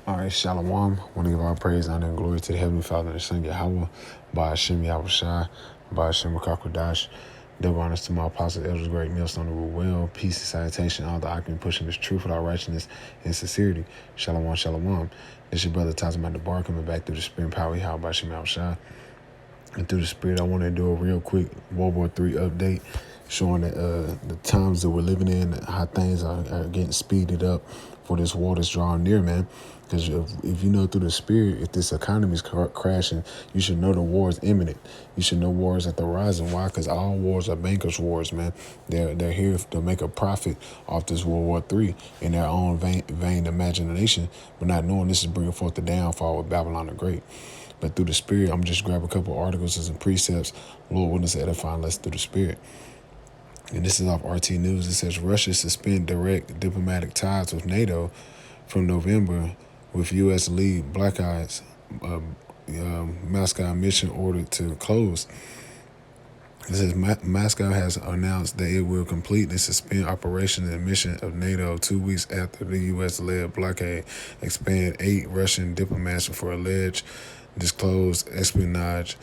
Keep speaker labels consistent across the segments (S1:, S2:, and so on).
S1: All right, Shalom. I want to give all praise, honor, and glory to the Heavenly Father and the Son, Yahweh, by Hashem Yahweh Shai, by Hashem Rakakwadash. Double honors to my apostles, elders, great millstone to rule well, peace and salutation, all the occupant pushing this truth without righteousness and sincerity. Shalom, shalom. This your brother Tazim the Bar coming back through the spirit and power, Yahweh by Hashem Yahweh Shai. And through the spirit, I want to do a real quick World War III update, showing that the times that we're living in, how things are getting speeded up for this war that's drawing near, man. Because if you know through the spirit, if this economy is crashing, you should know the war is imminent. You should know war is at the horizon. Why? Because all wars are bankers' wars, man. They're here to make a profit off this World War III in their own vain imagination, but not knowing this is bringing forth the downfall of Babylon the Great. But through the spirit, I'm just grab a couple articles and some precepts. Lord willing to edifying us through the spirit. And this is off RT News. It says Russia suspend direct diplomatic ties with NATO from November, with U.S. lead Black Eyes Moscow mission ordered to close. It says Moscow has announced that it will completely suspend operations and mission of NATO 2 weeks after the U.S.-led blockade expanded 8 Russian diplomats for alleged disclosed espionage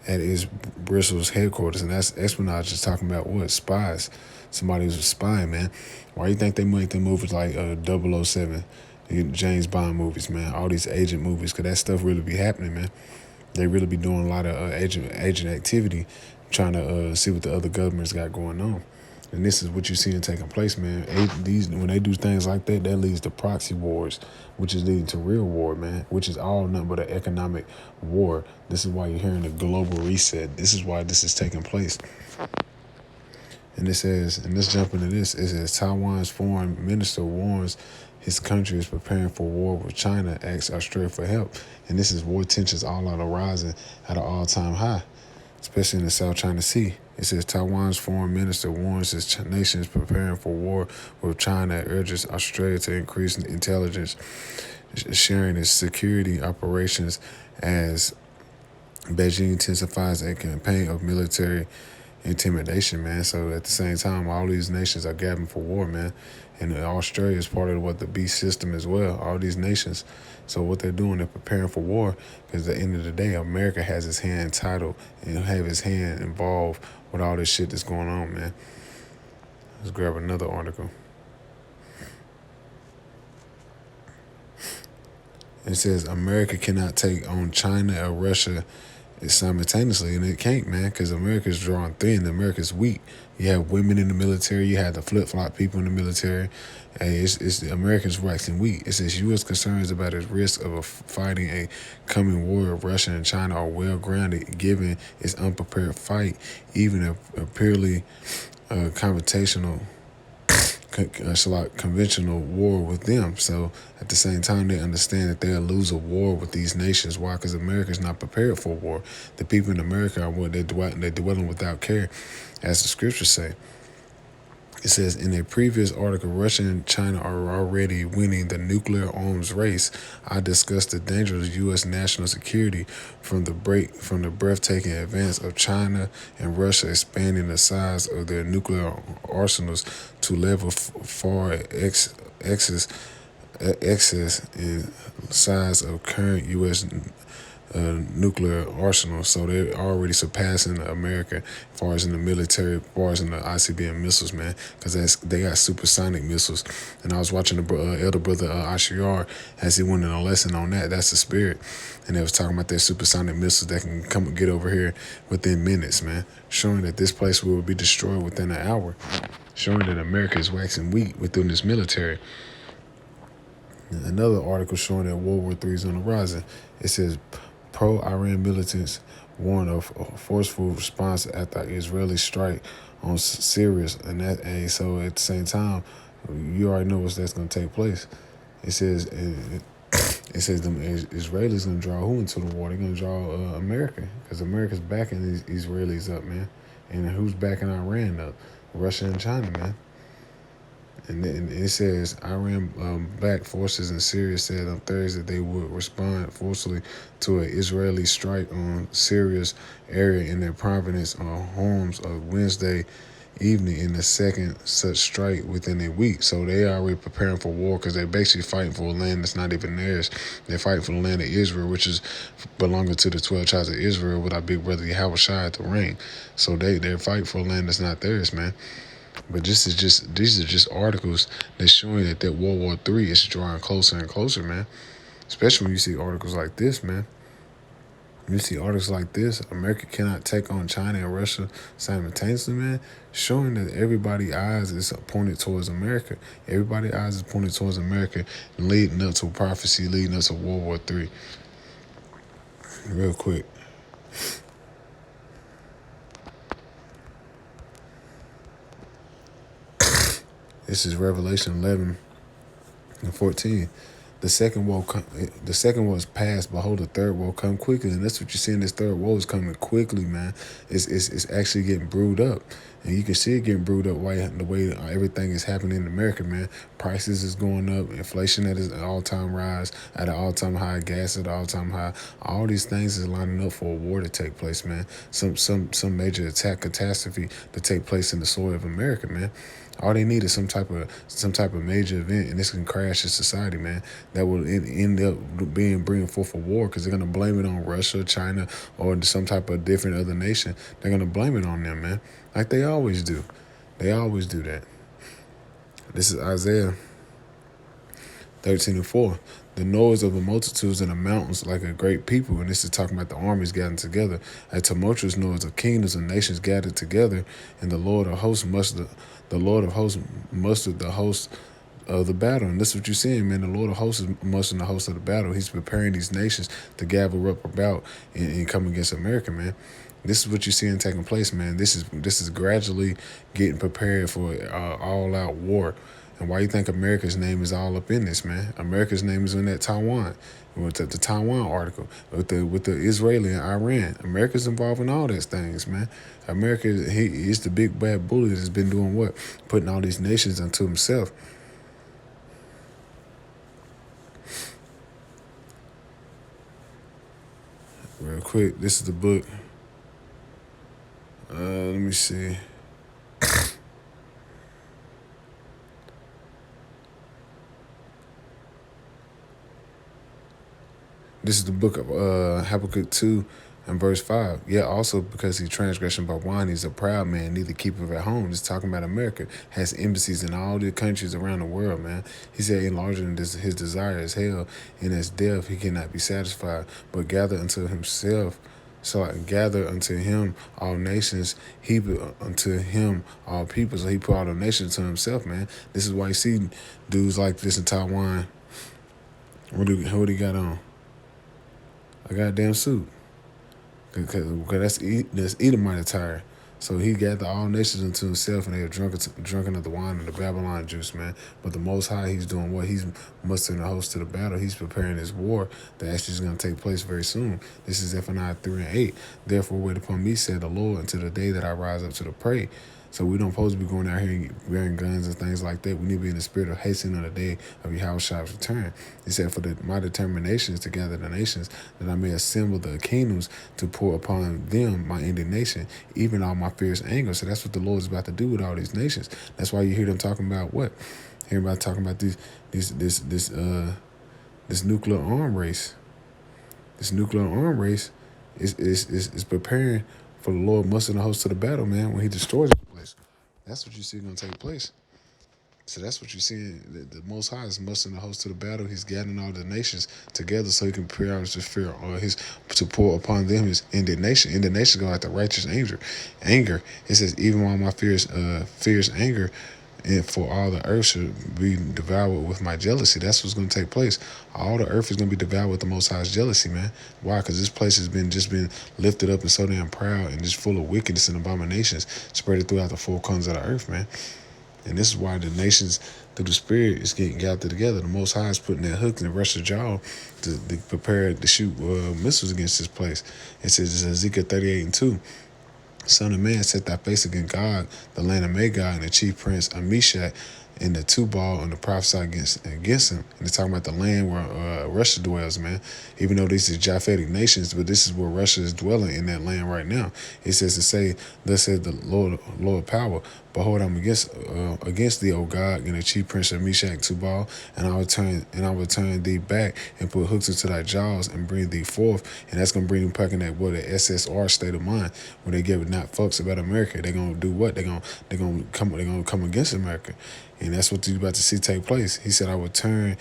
S1: at its Brussels headquarters. And that's espionage is talking about what? Spies. Somebody who's spying, man. Why do you think they make the movies like 007, James Bond movies, man? All these agent movies, because that stuff really be happening, man. They really be doing a lot of agent activity, trying to see what the other governments got going on. And this is what you're seeing taking place, man. When they do things like that, that leads to proxy wars, which is leading to real war, man, which is all nothing but an economic war. This is why you're hearing the global reset. This is why this is taking place. And it says, and let's jump into this, it says Taiwan's foreign minister warns his country is preparing for war with China, asks Australia for help. And this is war tensions all out rising at an all-time high, especially in the South China Sea. It says Taiwan's foreign minister warns his nation is preparing for war with China and urges Australia to increase intelligence sharing its security operations as Beijing intensifies a campaign of military intimidation, man. So at the same time, all these nations are gathering for war, man. And Australia is part of the beast system as well, all these nations. So what they're doing, they're preparing for war, because at the end of the day, America has its hand entitled and have its hand involved with all this shit that's going on, man. Let's grab another article. It says America cannot take on China or Russia simultaneously, and it can't, man, because America's drawing thin. America's weak. You have women in the military. You have the flip-flop people in the military. Hey, it's America's waxing weak. It says U.S. concerns about its risk of fighting a coming war of Russia and China are well-grounded, given its unprepared fight, even a purely confrontational conventional war with them. So at the same time, they understand that they'll lose a war with these nations. Why? Because America's not prepared for war. The people in America are what they're dwelling without care, as the scriptures say. It says, in a previous article, Russia and China are already winning the nuclear arms race. I discussed the dangers of U.S. national security from the breathtaking advance of China and Russia expanding the size of their nuclear arsenals to level far excess in size of current U.S. Nuclear arsenal. So they're already surpassing America as far as in the military, as far as in the ICBM missiles, man, because they got supersonic missiles. And I was watching the elder brother Ashiar as he went in a lesson on that. That's the spirit. And they was talking about their supersonic missiles that can come and get over here within minutes, man, showing that this place will be destroyed within an hour, showing that America is waxing weak within this military. Another article showing that World War III is on the horizon. It says pro-Iran militants warn of a forceful response after Israeli strike on Syria. And so at the same time, you already know that's going to take place. It says them Israelis going to draw who into the war? They're going to draw America, because America's backing these Israelis up, man. And who's backing Iran up? Russia and China, man. And it says Iran-backed forces in Syria said on Thursday they would respond forcefully to an Israeli strike on Syria's area in their province on Homs on Wednesday evening in the second such strike within a week. So they are already preparing for war because they're basically fighting for a land that's not even theirs. They're fighting for the land of Israel, which is belonging to the 12 tribes of Israel with our big brother Yahweh Shai at the reign. So they're fighting for a land that's not theirs, man. But these are just articles that's showing that World War III is drawing closer and closer, man. Especially when you see articles like this, man. When you see articles like this, America cannot take on China and Russia simultaneously, man. Showing that everybody's eyes is pointed towards America. Everybody's eyes is pointed towards America, leading up to prophecy, leading up to World War III. Real quick. This is Revelation 11 and 14. The second woe is past. Behold, the third woe come quickly, and that's what you're seeing. This third woe is coming quickly, man. It's actually getting brewed up, and you can see it getting brewed up. The way everything is happening in America, man. Prices is going up, inflation at an all-time rise, at an all-time high, gas at an all-time high. All these things is lining up for a war to take place, man. Some major attack catastrophe to take place in the soil of America, man. All they need is some type of major event, and this can crash the society, man. That will end up bringing forth a war because they're gonna blame it on Russia, China, or some type of different other nation. They're gonna blame it on them, man, like they always do. They always do that. This is Isaiah 13 and 4. The noise of the multitudes in the mountains like a great people. And this is talking about the armies gathering together. A tumultuous noise of kingdoms and nations gathered together. And the Lord of hosts mustered the host of the battle. And this is what you're seeing, man. The Lord of hosts is mustering the host of the battle. He's preparing these nations to gather up about and come against America, man. This is what you're seeing taking place, man. This is gradually getting prepared for all-out war. And why you think America's name is all up in this, man? America's name is in that Taiwan, with the Taiwan article, with the Israeli and Iran. America's involved in all these things, man. America, he's the big bad bully that's been doing what? Putting all these nations unto himself. Real quick, this is the book. Let me see. This is the book of Habakkuk 2 and verse 5. Yet also because he transgression by wine, he's a proud man, neither keepeth at home. It's talking about America. Has embassies in all the countries around the world, man. He said, enlarging his desire is hell, and as death he cannot be satisfied, but gather unto himself. So I gather unto him all nations, heap unto him all people. So he put all the nations to himself, man. This is why you see dudes like this in Taiwan. What do he got on? A goddamn suit. Because that's Edomite attire. So he gathered all nations unto himself, and they are drunken of the wine of the Babylon juice, man. But the Most High, he's doing what? He's mustering the host to the battle. He's preparing his war that actually is going to take place very soon. This is Zephaniah 3 and 8. Therefore wait upon me, said the Lord, until the day that I rise up to the prey. So we don't supposed to be going out here wearing guns and things like that. We need to be in the spirit of hastening on the day of Yahushua's return. He said, for my determination is to gather the nations, that I may assemble the kingdoms to pour upon them my indignation, even all my fierce anger. So that's what the Lord is about to do with all these nations. That's why you hear them talking about what? Hear about talking about this nuclear arm race. This nuclear arm race is preparing for the Lord mustering the host to the battle, man, when he destroys this place. That's what you see going to take place. So that's what you're seeing. The Most High is mustering the host to the battle. He's gathering all the nations together so he can prepare out his fear, or to pour upon them his indignation. Indignation go like the righteous anger. It says, even while my fierce anger, and for all the earth should be devoured with my jealousy. That's what's going to take place. All the earth is going to be devoured with the Most High's jealousy, man. Why? Because this place has been lifted up and so damn proud and just full of wickedness and abominations spread throughout the four corners of the earth, man. And this is why the nations, through the Spirit, is getting gathered together. The Most High is putting that hook in Russia's jaw to prepare to shoot missiles against this place. It says Ezekiel 38 and 2. Son of man, set thy face against God, the land of Magog, and the chief prince Amishak, and the Tubal, and the prophesy against him. And they're talking about the land where Russia dwells, man. Even though these are Japhetic nations, but this is where Russia is dwelling in that land right now. It says to say, thus says the Lord power, Behold, I'm against thee, O God, and the chief prince of Meshach, Tubal, and I will turn thee back and put hooks into thy jaws and bring thee forth. And that's gonna bring them back in that what the SSR state of mind when they give not fucks about America. They're gonna do what? They're gonna come against America. And that's what you're about to see take place. He said, I will turn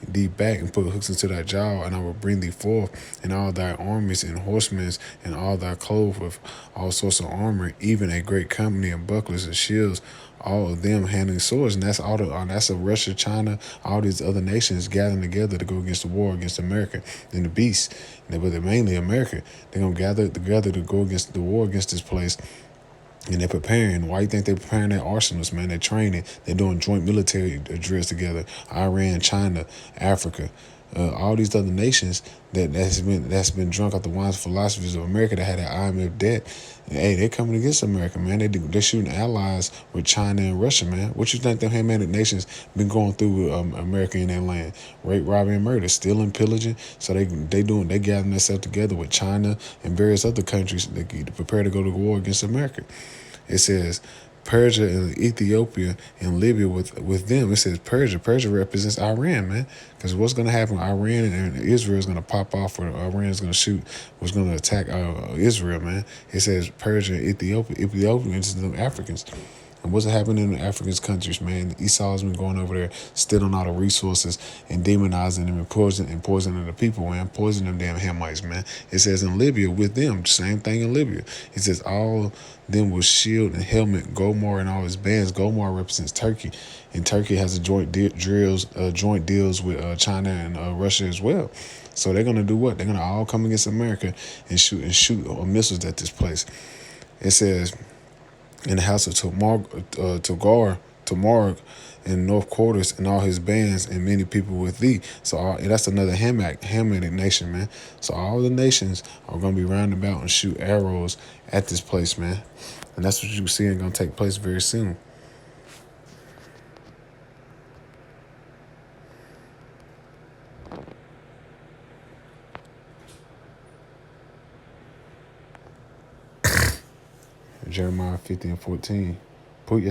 S1: thee back and put hooks into thy jaw, and I will bring thee forth, and all thy armies and horsemen, and all thy clothes with all sorts of armor, even a great company of bucklers and shields, all of them handling swords. And that's that's of Russia, China, all these other nations gathering together to go against the war against America and the beast. But they're mainly America. They're gonna gather together to go against the war against this place. And they're preparing. Why you think they're preparing their arsenals, man? They're training. They're doing joint military drills together. Iran, China, Africa, all these other nations that's been drunk off the wise philosophies of America that had that IMF debt. And, hey, they're coming against America, man. They're shooting allies with China and Russia, man. What you think them Hamanic nations been going through with America in their land? Rape, robbery, and murder, stealing, pillaging. So they gathering themselves together with China and various other countries to prepare to go to war against America. It says Persia and Ethiopia and Libya with them. It says Persia. Persia represents Iran, man. Because what's going to happen? Iran and Israel is going to pop off, or Iran is going to shoot. What's going to attack Israel, man? It says Persia and Ethiopia. Ethiopia is the Africans. And what's happening in the African countries, man? Esau has been going over there, stealing all the resources and demonizing them and poisoning the people, man. Poisoning them damn Hamites, man. It says in Libya with them, same thing in Libya. It says all them with shield and helmet, Gomar and all his bands. Gomar represents Turkey, and Turkey has a joint deals with China and Russia as well. So they're gonna do what? They're gonna all come against America and shoot missiles at this place. It says in the house of Tamar in North Quarters and all his bands and many people with thee. So that's another Hamitic nation, man. So all the nations are going to be round about and shoot arrows at this place, man. And that's what you see is going to take place very soon. Jeremiah 50:14. Put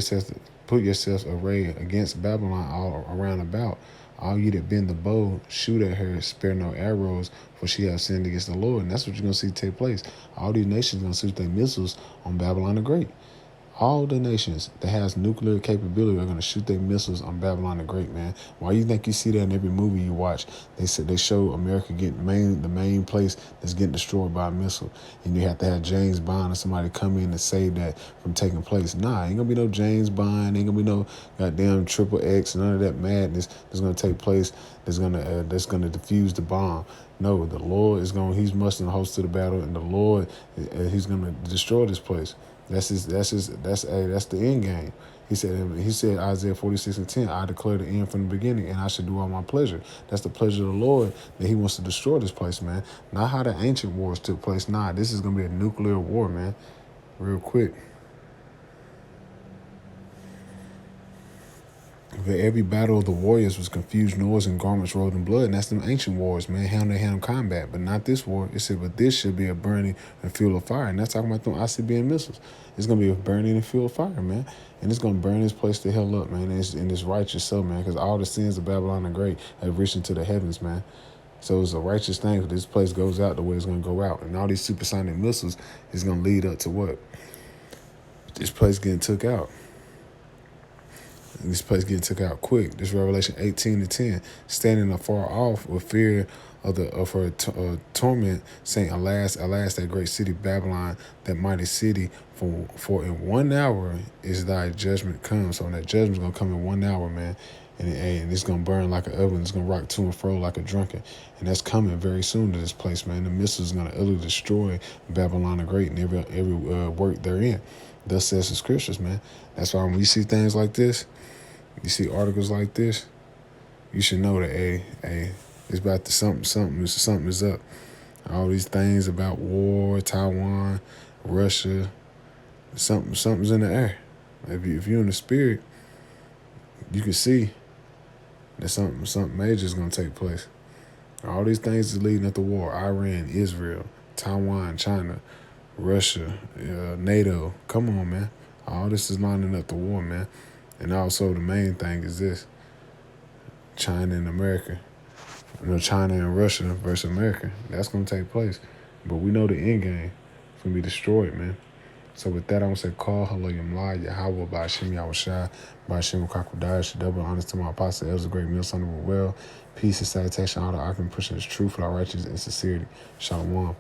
S1: yourselves arrayed against Babylon all around about. All you that bend the bow, shoot at her, spare no arrows, for she has sinned against the Lord. And that's what you're going to see take place. All these nations are going to shoot their missiles on Babylon the Great. All the nations that has nuclear capability are going to shoot their missiles on Babylon the Great, man. Why you think you see that in every movie you watch? They show America getting the main place that's getting destroyed by a missile, and you have to have James Bond or somebody come in and save that from taking place. Nah, ain't gonna be no James Bond, ain't gonna be no goddamn Triple X, none of that madness that's gonna take place. That's gonna defuse the bomb. No, the Lord he's mustering the host to the battle, and the Lord he's gonna destroy this place. That's the end game. He said Isaiah 46:10, I declare the end from the beginning, and I should do all my pleasure. That's the pleasure of the Lord, that he wants to destroy this place, man. Not how the ancient wars took place. Nah, this is gonna be a nuclear war, man. Real quick. But every battle of the warriors was confused noise and garments rolled in blood. And that's them ancient wars, man. Hand-to-hand combat. But not this war. It said, but this should be a burning and fuel of fire. And that's talking about them ICBM missiles. It's going to be a burning and fuel of fire, man. And it's going to burn this place the hell up, man. And it's righteous so, man. Because all the sins of Babylon the Great have reached into the heavens, man. So it's a righteous thing if this place goes out the way it's going to go out. And all these supersonic missiles is going to lead up to what? This place getting took out. And this place getting took out quick. This Revelation 18:10, standing afar off with fear of her torment, saying, Alas, alas, that great city Babylon, that mighty city, for in 1 hour is thy judgment come. So that judgment's gonna come in 1 hour, man. And it's gonna burn like an oven. It's gonna rock to and fro like a drunken. And that's coming very soon to this place, man. The missiles is gonna utterly destroy Babylon the Great and every work therein. Thus says the scriptures, man. That's why when you see things like this, you see articles like this, you should know that hey, it's about to something is up. All these things about war, Taiwan, Russia, something's in the air. If you're in the spirit, you can see that something major is gonna take place. All these things is leading up to war. Iran, Israel, Taiwan, China, Russia, NATO. Come on, man. All this is lining up the war, man. And also the main thing is this: China and America. China and Russia versus America. That's gonna take place. But we know the end game. It's gonna be destroyed, man. So with that, I'm gonna say call hello Yamla, Yahweh, Bashim Yahushai, Bashim Kakwadash, double honors to my apostle. It was a great meal, son of a well. Peace and salutation, all the argument pushing is truth, all righteousness and sincerity. Shalom.